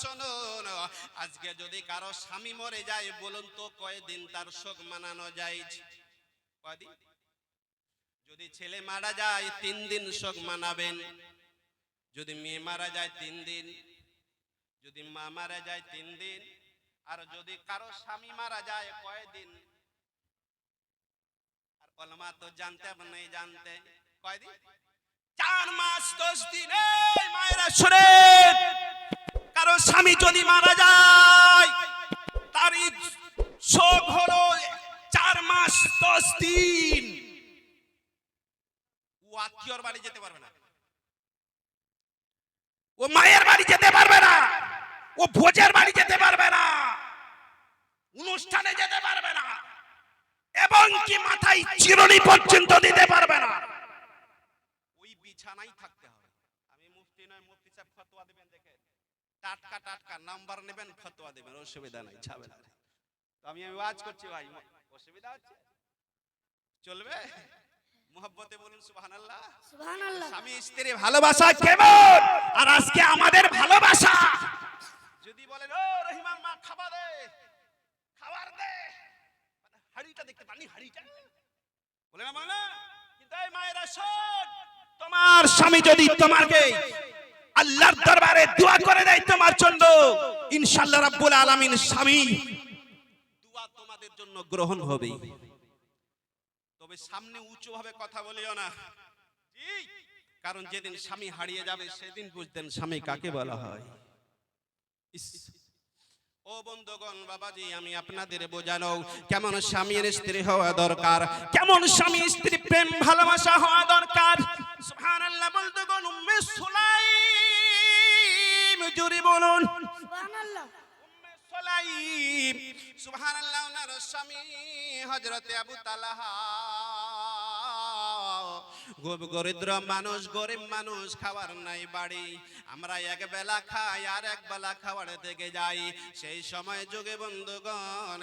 শুনুন, আজকে যদি কারো স্বামী মরে যায় বলুন তো কয়দিন তার শোক মানানো যায়? কয়দিন? যদি ছেলে মারা যায় 3 দিন শোক মানাবেন, যদি মেয়ে মারা যায় 3 দিন, যদি মা মারা যায় 3 দিন, আর যদি কারো স্বামী মারা যায় কয়দিন? আর ওলামা তো জানতে নেই, জানতে কয়দিন? 4 মাস 10 দিন। এই মায়েরা শুনেন, কারো স্বামী যদি মারা যায় তার শোক হলো 4 মাস 10 দিন। ও আত্মীয়র বাড়ি যেতে পারবে না, ও মায়ের বাড়ি যেতে পারবে না, ও ভোজের বাড়ি যেতে পারবে না, অনুষ্ঠানে যেতে পারবে না, এবং কি মাথায় চিরুনি পর্যন্ত দিতে পারবে না। ওই বিছানায় থাকতে হবে। আমি মুফতি নয়, মুফতি সাহেব ফতোয়া দিবেন, দেখেন টাটকা টাটকা নাম্বার নেবেন, ফতোয়া দিবেন, অসুবিধা নাই, ঝামেলা নেই। তো আমি ওয়াজ করছি ভাই, অসুবিধা হচ্ছে? চলবে? মুহাব্বতে বলুন সুবহানাল্লাহ। সুবহানাল্লাহ। স্বামী স্ত্রী ভালোবাসা কেমন? আর আজকে আমাদের ভালোবাসা যদি বলেন ও রহিমান মা খাবার দে, খাবার দে, হাড়িটা দেখতে পানি, হাড়িটা বলে না, বলে না। কিন্তু এই মায়েরা শোন, তোমার স্বামী যদি তোমাকে আল্লাহর দরবারে দোয়া করে দেয় তোমার জন্য, ইনশাআল্লাহ রাব্বুল আলামিন স্বামী দোয়া তোমাদের জন্য গ্রহণ হবে। তবে সামনে উঁচু ভাবে কথা বলিও না, জি, কারণ যেদিন স্বামী হারিয়ে যাবে সেদিন বুঝতেন স্বামী কাকে বলা হয়। ও বন্ধুগণ, বাবাজি, আমি আপনাদের বোঝানো কেমন স্বামীর স্ত্রী হওয়া দরকার, কেমন স্বামী স্ত্রী প্রেম ভালোবাসা হওয়া দরকার। সুবহানাল্লাহ। বন্ধুগণ, উম্মে সুলাইম, জোরে বলুন সুবহানাল্লাহ। উম্মে সুলাইম, সুবহানাল্লাহ, ওনার স্বামী হযরতে আবু তালহা দরিদ্র মানুষ, গরিব মানুষ, খাবার নাই বাড়ি। আমরা এক বেলা খাই আর এক বেলা খাবার থেকে যাই। সেই সময় যুগে বন্ধুগণ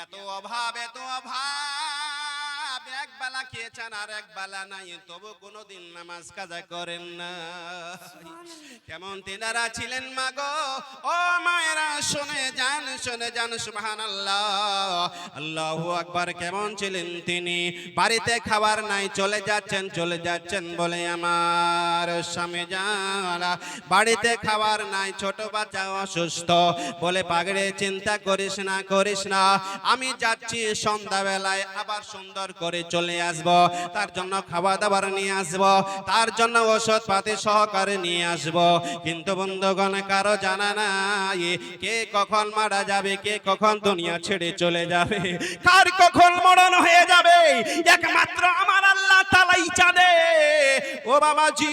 এত অভাব, এত অভাব, এক বেলা খেয়েছেন আর এক বেলা নাই, তবু কোনোদিন নামাজ কাজা করেন না। কেমন তেনারা ছিলেন মাগো, ও মায়েরা শুনে যান, শুনে যান, সুবহানাল্লাহ, আল্লাহু আকবার। কেমন ছিলেন তিনি? বাড়িতে খাবার নাই, চলে যাচ্ছেন, চলে যাচ্ছেন বলে আমার স্বামী জান বাড়িতে খাবার নাই, ছোট বাচ্চা অসুস্থ বলে পাগড়ে চিন্তা করিস না, করিস না, আমি যাচ্ছি সন্ধ্যাবেলায় আবার সুন্দর করে চলে আসব, তার জন্য খাবার দাবার নিয়ে আসব, তার জন্য ওষুধ পাতি সহকারে নিয়ে আসব। কিন্তু বন্ধুগণ, কারো জানা নাই কে কখন মারা যাবে, কে কখন দুনিয়া ছেড়ে চলে যাবে, কার কখন মরণ হয়ে যাবে, একমাত্র আমার আল্লাহ তাআলাই জানে। ও বাবাজি,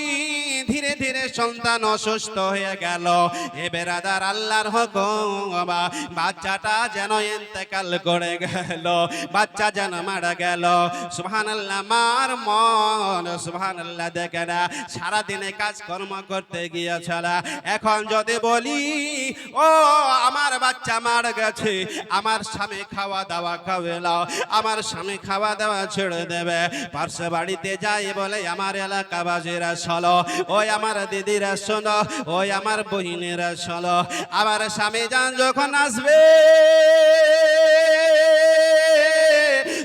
ধীরে ধীরে সন্তান অসুস্থ হয়ে গেল। এ বেরাদার, আল্লাহর হুকুম, বাচ্চাটা যেন ইন্তেকাল করে গেল, বাচ্চা যেন মারা গেল। সুবহানাল্লাহ। মার মন, সুবহানাল্লাহ, দেখে না, সারাদিনে কাজকর্ম করতে গিয়েছিল, এখন যদি বলি ও আমার বাচ্চা মারা গেছে, আমার স্বামী খাওয়া দাওয়া খাবে না, আমার স্বামী খাওয়া দাওয়া ছেড়ে দেবে, পার্শ্ব বাড়িতে যাই বলে আমার এলাকাবাসীরা শোনো, ওই আমার দিদিরা শোনো, ওই আমার বহিনেরা শোনো, আমার স্বামী জান যখন আসবে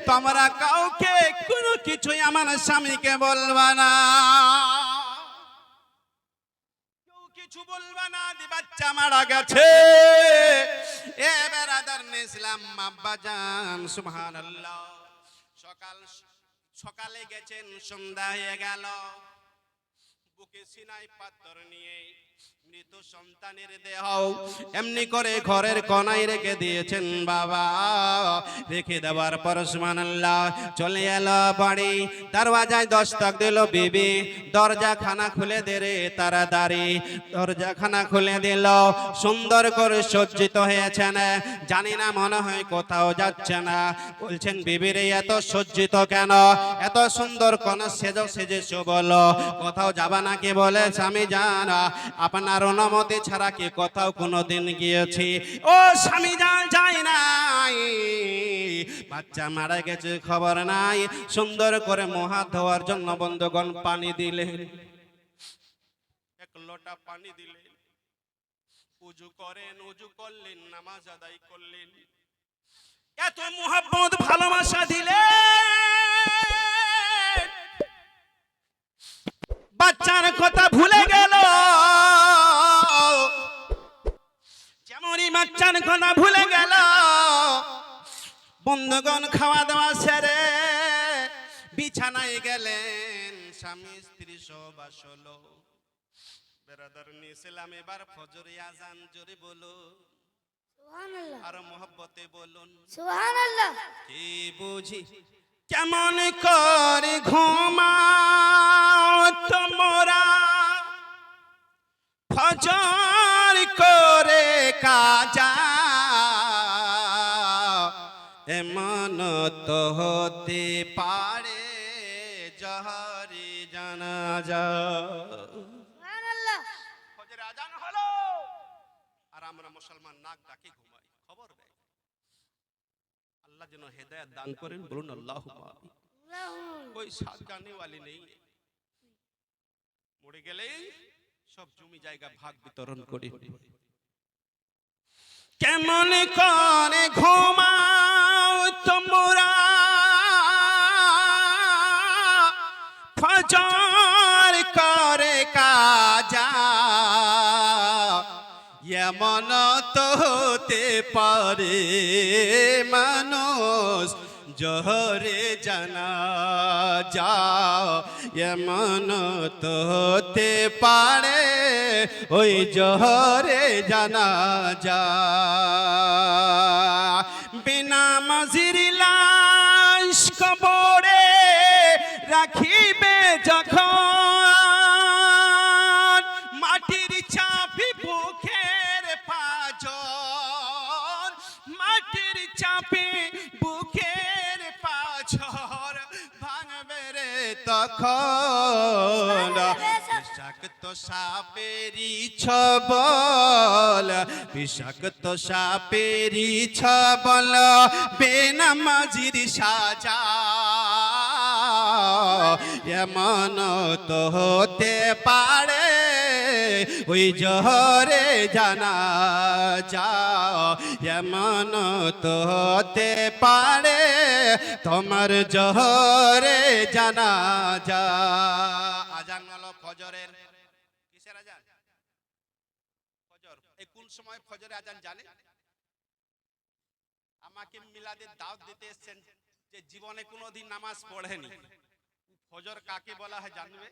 তোমরা কাউকে কোনো কিছুই আমার স্বামীকে বলবা না, কিছু বলবা না, বাচ্চা মারা গেছে। এ বেরাদার ইসলাম আব্বাজান, সুবহানাল্লাহ, সকালে গেছেন, সন্ধ্যা হয়ে গেল, বুকে সিনায় পাথর নিয়ে মৃত সন্তানের দেহ এমনি করে ঘরের কোনায় রেখে দিয়েছেন বাবা। রেখে দেওয়ার পর সুবহানাল্লাহ চলে এলো বাড়ি, দরওয়াজায় দস্তক দিল বিবি, দরজা খানা খুলে দে রে তাড়াতাড়ি। দরজা খানা খুলে দিল, সুন্দর করে সজ্জিত হয়েছেন, জানি না মনে হয় কোথাও যাচ্ছে না। বলছেন বিবি রে, এত সজ্জিত কেন, এত সুন্দর কোন সেজেছো বলো, কোথাও যাবা নাকি? বলে স্বামী জান, আপনার অনুমতি ছাড়া কি কোথাও কোনোদিন গিয়েছি? ও স্বামী জান, যাই নাই, বাচ্চা মারা গেছে খবর নাই। সুন্দর করে মুখ ধোয়ার জন্য বন্ধুগণ পানি দিলেন, এক লোটা পানি দিলেন, উজু করেন, উজু করলেন, নামাজ আদায় করলেন, এত মোহাব্বত ভালোবাসা দিলে বাচ্চার কথা ভুলে গেল। যেমনই বাচ্চার কথা ভুলে গেল, বন্ধুগণ খাওয়া দাওয়া সেরে বিছানায় গেলেন, স্বামী স্ত্রী সব আসলো। বেরাদার ইসলাম এবার ফজরে আজান, জোরে বলো সুবহানাল্লাহ, আর মোহব্বতে বলুন সুবহানাল্লাহ। কি বুঝি কেমন করে ঘুমাও তোমরা, ফজর করে কাজা, এমন তো হতে পারে জহরি জানাজা। সুবহানাল্লাহ। ফজরে আজান হলো আর আমরা মুসলমান নাক ডাকে ঘুমাই, খবর নেই। আল্লাহ যেন হেদায়েত দান করেন, বলুন আল্লাহুম্মা আমিন। कोई साथ गाने वाली नहीं है, মরে গেলে সব জমি জায়গা ভাগ বিতরণ করি। কেমন করে ঘুমাও তোমরা, ফজর করে কাজা, এমন তো হতে পারে মানুষ জহরে জানাজা, এমন তো হতে পারে ওই জহরে জানাজা। বিনা মাঝির লাশ কবরে রাখিবে যখন, মাটির চাপি বুকের পাঁজর, মাটির চাপি বুকের পাঁজর ভাঙবে রে তখন। বিষাক্ত সাপেরি ছবল, বিষাক্ত সাপেরি ছবল, বেনামাজির সাজা, এমন তো হতে পারে ওই জহরে জানাজা, এমন তো হতে পারে তোমার জহরে জানাজা। আজান হলো ফজরের, কিসের আজান? ফজর। এই কোন সময় ফজরে আজান জানে? আমাকে মিলাদের দাওয়াত দিতে এসেছেন যে জীবনে কোনোদিন নামাজ পড়েনি, ফজর কাকে বলা হয় জানবে?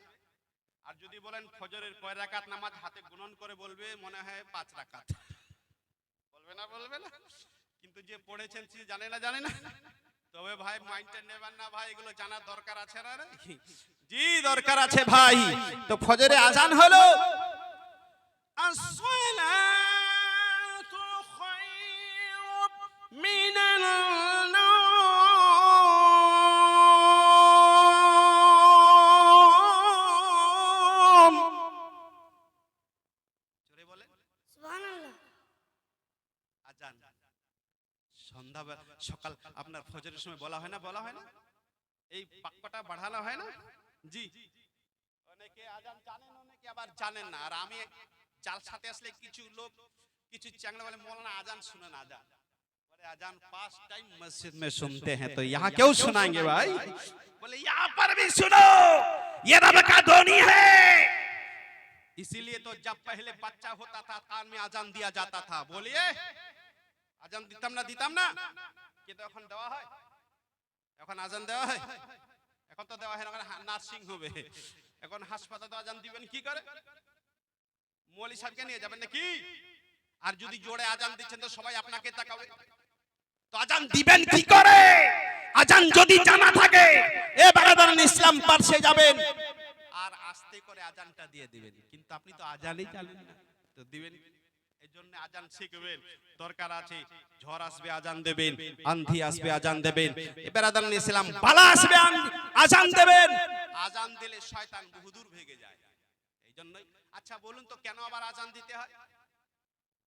আর যদি বলেন ফজরের কয় রাকাত নামাজ, হাতে গুণন করে বলবে মনে হয় 5 রাকাত। বলবে না? বলবে না? কিন্তু যে পড়েছেন সে জানে না, জানে না। তবে ভাই মাইন্ডটা নেবেন না ভাই, এগুলো জানার দরকার আছে না রে? জি দরকার আছে ভাই। তো ফজরে আজান হলো, আসসালাতু খায়রুম মিনাল নাওম। জোরে বলেন সুবহানাল্লাহ। আজান সন্ধ্যা সকাল আপনার ফজরের সময় বলা হয় না? বলা হয় না? এই বাক্যটা বাড়ানো হয় না? জি। অনেকে আজান জানেন, অনেকে আবার জানেন না। আর আমি জাল সাথে আসলে কিছু লোক, কিছু চ্যাংড়া বলে মৌলানা আজান শুনে না, আজান বলে আজান 5 टाइम मस्जिद में सुनते हैं, तो यहाँ क्यों सुनाएंगे भाई? बोले यहाँ पर भी सुनो, ये रब का ध्वनि है। इसीलिए तो जब पहले बच्चा होता था कान में आजान दिया जाता था। बोलिए আজান দিতাম না? দিতাম না? কিন্তু এখন দেওয়া হয়? এখন আজান দেওয়া হয়? এখন তো দেওয়া হয় না, নার্সিং হবে। এখন হাসপাতালে আজান দিবেন কি করে? মৌলী সাহেবকে নিয়ে যাবেন নাকি? আর যদি জোরে আজান দিচ্ছেন তো সবাই আপনাকে তাকাবে, তো আজান দিবেন কি করে? আজান যদি জানা থাকে এ বারাদারান ইসলাম পারসে যাবেন আর আস্তে করে আজানটা দিয়ে দিবেন। কিন্তু আপনি তো আজানই জানেন না, তো দিবেন। এজন্য আজান শিখবেন, দরকার আছে। ঝড় আসবে আজান দেবেন, আঁধি আসবে আজান দেবেন, বারাদারান ইসলাম বালা আসবে আজান দেবেন। আজান দিলে শয়তান বহুদূর ভেগে যায়। এইজন্যই। আচ্ছা বলুন তো কেন আবার আজান দিতে হয়?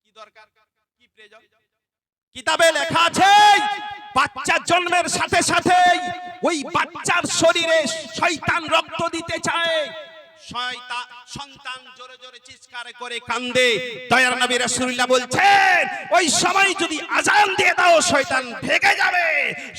কি দরকার, কি প্রয়োজন? কিতাবে লেখা আছে বাচ্চা জন্মের সাথে সাথে ওই বাচ্চার শরীরে শয়তান রক্ত দিতে চায়। শয়তান সন্তান জোরে জোরে চিৎকার করে কান্দে, দয়ার নবী রাসূলুল্লাহ বলছেন ওই সময় যদি আজান দিয়ে দাও শয়তান ভেগে যাবে,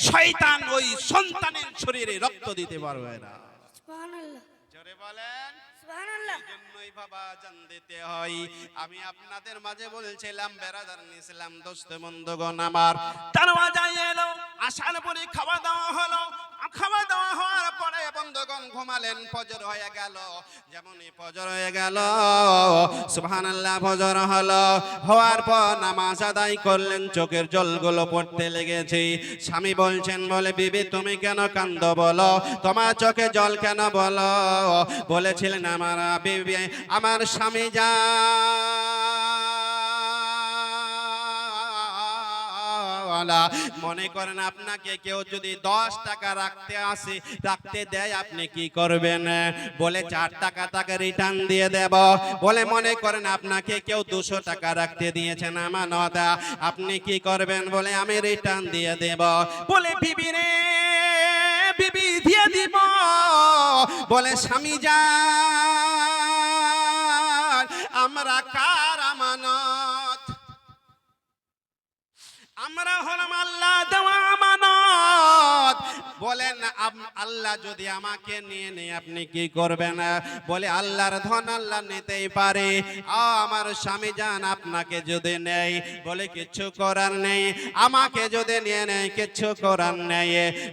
শয়তান ওই সন্তানের শরীরে রক্ত দিতে পারবে না। সুবহানাল্লাহ। জোরে বলেন। সুবহানাল্লাহ। জন্যই বাবা জান দিতে হয়। আমি আপনাদের মাঝে বলছিলাম বেরাদার ইসলাম দোস্ত বন্ধুগণ আমার, দরওয়াজা এলো, আসার পরে খাওয়া দাওয়া হলো, খাওয়া দাওয়া হওয়ার পরে বন্ধুগণ ঘুমালেন, ফজর হয়ে গেল। যেমনই ফজর হয়ে গেল, সুবহানাল্লাহ, ফজর হলো, হওয়ার পর নামাজ আদায় করলেন, চোখের জলগুলো পড়তে লেগেছে। স্বামী বলছেন, বলে বিবি তুমি কেন কান্দো বলো, তোমার চোখে জল কেন বলো? বলেছিলেন আমার বিবি, আমার স্বামী যা মনে করেন আপনাকে কেউ যদি 10 টাকা রাখতে দেয় আপনি কি করবেন? বলে 4 টাকা তাকে রিটার্ন দিয়ে দেব। বলে মনে করেন আপনাকে কেউ 200 টাকা রাখতে দিয়েছেন আমানত, আপনি কি করবেন? বলে আমি রিটার্ন দিয়ে দেব। বলে বিবি রে, বিবি দিয়ে দিব। বলে স্বামী যান, আমরা কার আমানত? আমরা হলাম আল্লাহ দেওয়া আমানত। বলেন আল্লাহ যদি আমাকে নিয়ে নেয় আপনি কি করবেন? বলে আল্লাহর ধন আল্লাহ নিতেই পারে। আমার স্বামী জান আপনাকে যদি নেই, বলে কিচ্ছু করার নেই। আমাকে যদি নিয়ে নেয় কিচ্ছু করার নেই।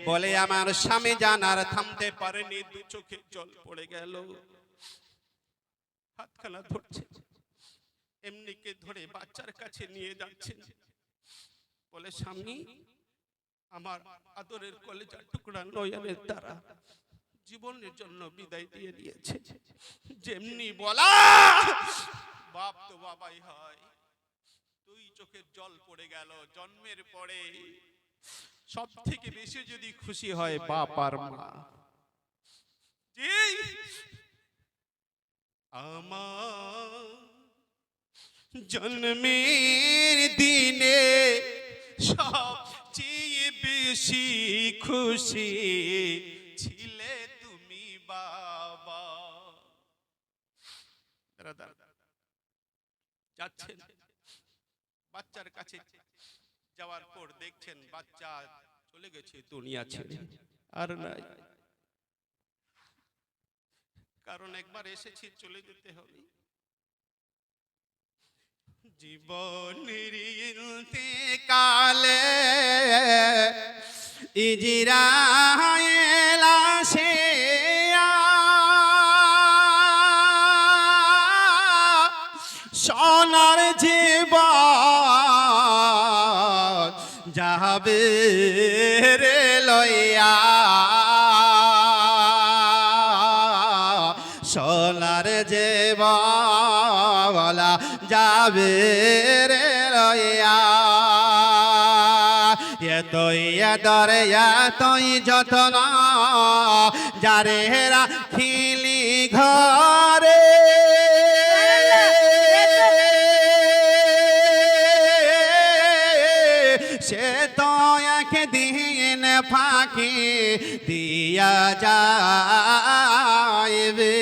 বলে আমার স্বামী জান আর থামতে পারেনি, দু চোখে জল পড়ে গেল, হাতখানা ধরছে, এমনিকে ধরে বাচ্চার কাছে নিয়ে যাচ্ছেন। বলে স্বামী, আমার আদরের কলেজার টুকরা নয়নের দ্বারা জীবনের জন্য বিদায় দিয়ে দিয়েছে। যেমনি বলা, বাপ তো বাবাই হয়, তুই চোখের জল পড়ে গেল। জন্মের পরে সব থেকে বেশি যদি খুশি হয় বাপ আর মা। জি, আমার জন্মের দিনে সবচেয়ে বেশি খুশি ছিলে তুমি বাবা। যাচ্ছেন বাচ্চার কাছে, যাওয়ার পর দেখছেন বাচ্চা চলে গেছে দুনিয়া ছেড়ে, আর নাই। কারণ একবার এসেছি, চলে যেতে হবে। জীবনের ইন্তেকালে ইজরাইল আসে, সোনার জীবন যাবে রে লইয়া, সোনার জীবন যাবে রে লইয়া। এতই আদর এতই যত্ন যারে রাখিলি ঘরে, সে তো একদিন ফাঁকি দিয়া যাইবে।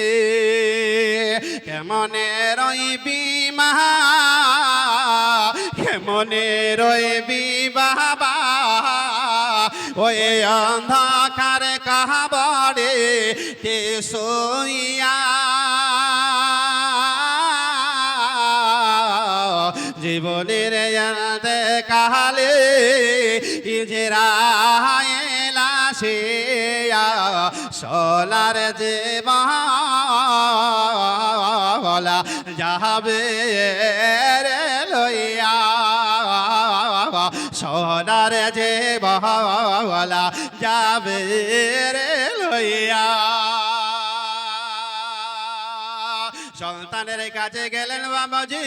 কেমনে রইবি মা, কেমনে রইবি বাবা, ওই অন্ধকার কবরে তে শুইয়া। জীবনের কালে ইজরাইল আসে, সোনার জীবন যাবে রে লইয়া, সোনার জীবন যাবে রে লইয়া। সন্তানের কাছে গেলেন বাবাজি,